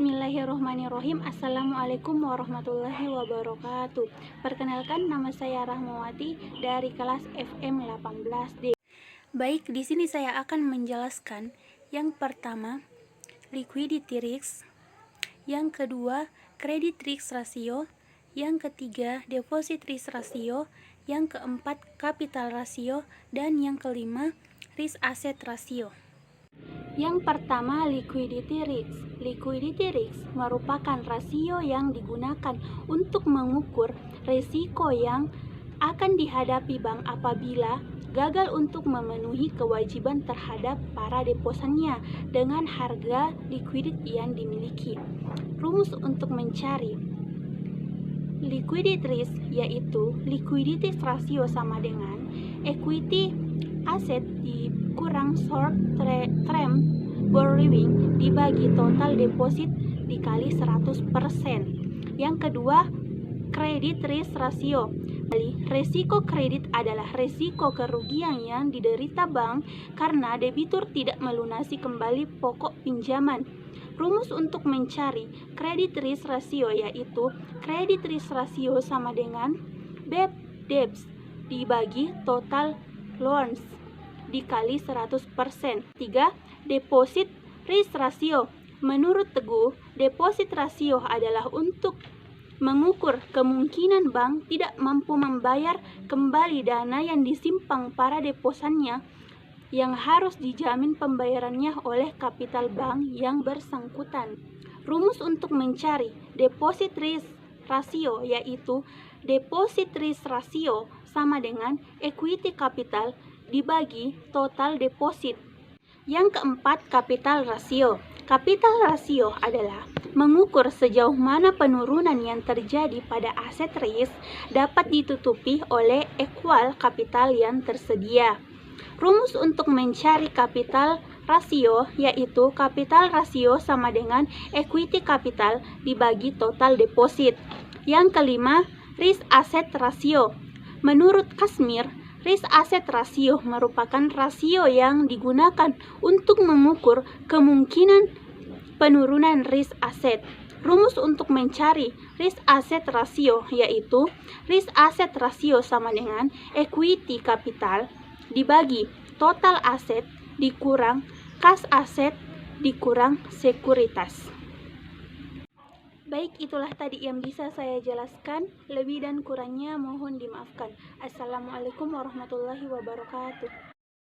Bismillahirrohmanirrohim. Assalamualaikum warahmatullahi wabarakatuh. Perkenalkan, nama saya Rahmawati dari kelas FM 18D. Baik, di sini saya akan menjelaskan yang pertama, liquidity risk, yang kedua, credit risk ratio, yang ketiga, deposit risk ratio, yang keempat, capital ratio, dan yang kelima, risk asset ratio. Yang pertama, liquidity risk. Liquidity risk merupakan rasio yang digunakan untuk mengukur risiko yang akan dihadapi bank apabila gagal untuk memenuhi kewajiban terhadap para deposannya dengan harga likuidit yang dimiliki. Rumus untuk mencari liquidity risk yaitu liquidity ratio sama dengan equity aset dikurang short term borrowing dibagi total deposit dikali 100%. Yang kedua, credit risk ratio. Resiko kredit adalah resiko kerugian yang diderita bank karena debitur tidak melunasi kembali pokok pinjaman. Rumus untuk mencari credit risk ratio yaitu credit risk ratio sama dengan bad debts dibagi total loans dikali 100%. 3. Deposit risk ratio. Menurut Teguh, deposit ratio adalah untuk mengukur kemungkinan bank tidak mampu membayar kembali dana yang disimpan para deposannya yang harus dijamin pembayarannya oleh kapital bank yang bersangkutan. Rumus untuk mencari deposit risk ratio yaitu deposit risk ratio sama dengan equity capital dibagi total deposit. Yang keempat, capital ratio. Capital ratio adalah mengukur sejauh mana penurunan yang terjadi pada aset risk dapat ditutupi oleh equal capital yang tersedia. Rumus untuk mencari capital ratio yaitu capital ratio sama dengan equity capital dibagi total deposit. Yang kelima, risk asset ratio. Menurut Kashmir, risk asset ratio merupakan rasio yang digunakan untuk mengukur kemungkinan penurunan risk aset. Rumus untuk mencari risk asset ratio yaitu risk asset ratio sama dengan equity capital dibagi total aset dikurang cash asset dikurang sekuritas. Baik, itulah tadi yang bisa saya jelaskan. Lebih dan kurangnya mohon dimaafkan. Assalamualaikum warahmatullahi wabarakatuh.